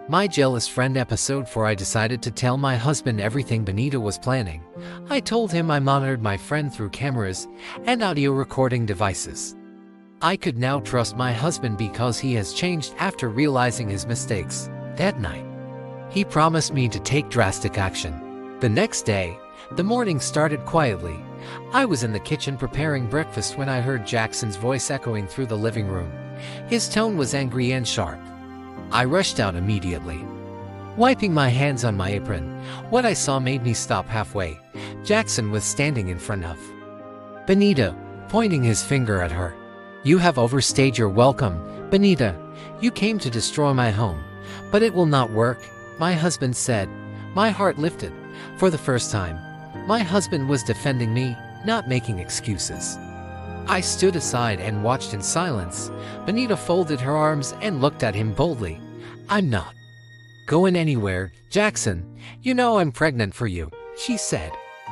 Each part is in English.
My Jealous Friend episode 4. I decided to tell my husband everything Benita was planning. I told him I monitored my friend through cameras and audio recording devices. I could now trust my husband because he has changed after realizing his mistakes. That night, he promised me to take drastic action. The next day, the morning started quietly. I was in the kitchen preparing breakfast when I heard Jackson's voice echoing through the living room. His tone was angry and sharp. I rushed out immediately, wiping my hands on my apron. What I saw made me stop halfway. Jackson was standing in front of Benita, pointing his finger at her. "You have overstayed your welcome, Benita. You came to destroy my home, but it will not work," my husband said. My heart lifted. For the first time, my husband was defending me, not making excuses. I stood aside and watched in silence. Benita folded her arms and looked at him boldly. "I'm not going anywhere, Jackson. You know I'm pregnant for you," she said.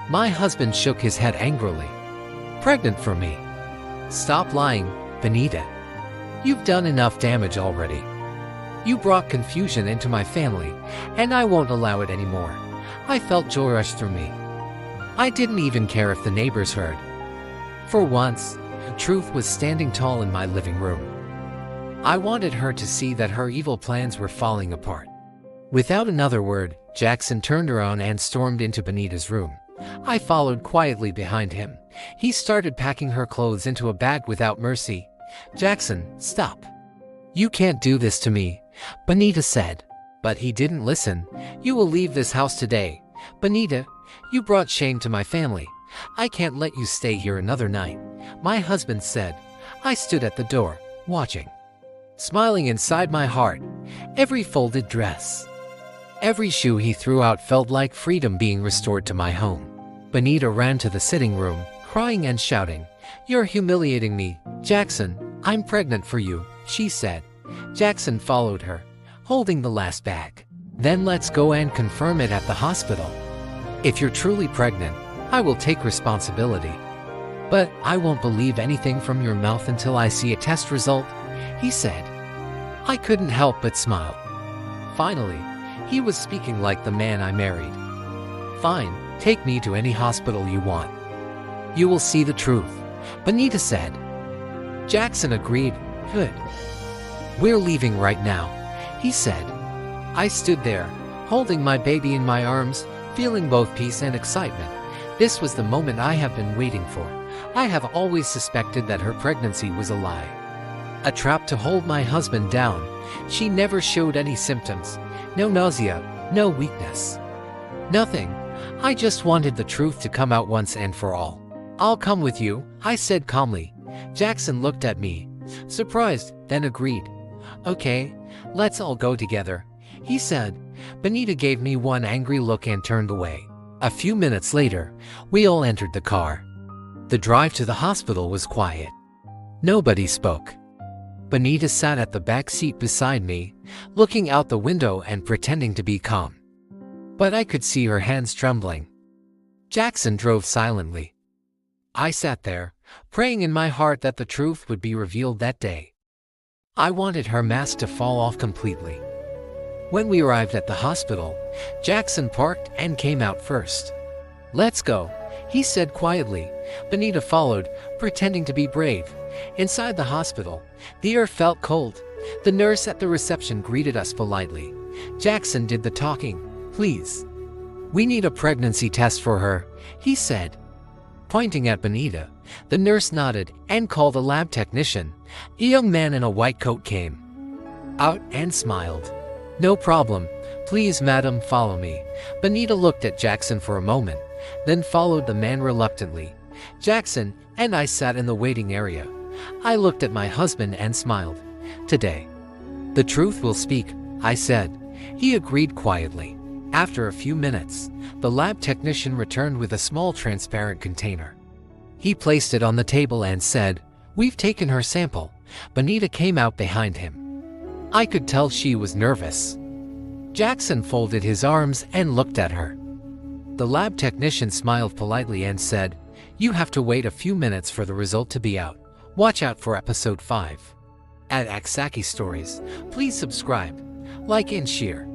My husband shook his head angrily. "Pregnant for me? Stop lying, Benita. You've done enough damage already. You brought confusion into my family, and I won't allow it anymore." I felt joy rush through me. I didn't even care if the neighbors heard. For once, truth was standing tall in my living room. I wanted her to see that her evil plans were falling apart. Without another word, Jackson turned around and stormed into Benita's room. I followed quietly behind him. He started packing her clothes into a bag without mercy. "Jackson, stop. You can't do this to me," Benita said. But he didn't listen. "You will leave this house today. Benita, you brought shame to my family. I can't let you stay here another night," my husband said. I stood at the door, watching, smiling inside my heart. Every folded dress, every shoe he threw out felt like freedom being restored to my home. Benita ran to the sitting room, crying and shouting, "You're humiliating me, Jackson. I'm pregnant for you," she said. Jackson followed her, holding the last bag. "Then let's go and confirm it at the hospital. If you're truly pregnant, I will take responsibility. But I won't believe anything from your mouth until I see a test result," he said. I couldn't help but smile. Finally, he was speaking like the man I married. "Fine, take me to any hospital you want. You will see the truth," Benita said. Jackson agreed. "Good. We're leaving right now," he said. I stood there, holding my baby in my arms, feeling both peace and excitement. This was the moment I have been waiting for. I have always suspected that her pregnancy was a lie, a trap to hold my husband down. She never showed any symptoms. No nausea, no weakness. Nothing. I just wanted the truth to come out once and for all. "I'll come with you," I said calmly. Jackson looked at me, surprised, then agreed. "Okay, let's all go together," he said. Benita gave me one angry look and turned away. A few minutes later, we all entered the car. The drive to the hospital was quiet. Nobody spoke. Benita sat at the back seat beside me, looking out the window and pretending to be calm. But I could see her hands trembling. Jackson drove silently. I sat there, praying in my heart that the truth would be revealed that day. I wanted her mask to fall off completely. When we arrived at the hospital, Jackson parked and came out first. "Let's go," he said quietly. Benita followed, pretending to be brave. Inside the hospital, the air felt cold. The nurse at the reception greeted us politely. Jackson did the talking. "Please, we need a pregnancy test for her," he said. Pointing at Benita, the nurse nodded and called a lab technician. A young man in a white coat came out and smiled. "No problem. Please, madam, follow me." Benita looked at Jackson for a moment, then followed the man reluctantly. Jackson and I sat in the waiting area. I looked at my husband and smiled. "Today, the truth will speak," I said. He agreed quietly. After a few minutes, the lab technician returned with a small transparent container. He placed it on the table and said, "We've taken her sample." Benita came out behind him. I could tell she was nervous. Jackson folded his arms and looked at her. The lab technician smiled politely and said, "You have to wait a few minutes for the result to be out. Watch out for episode 5. At Aksaki Stories, please subscribe, Like and share.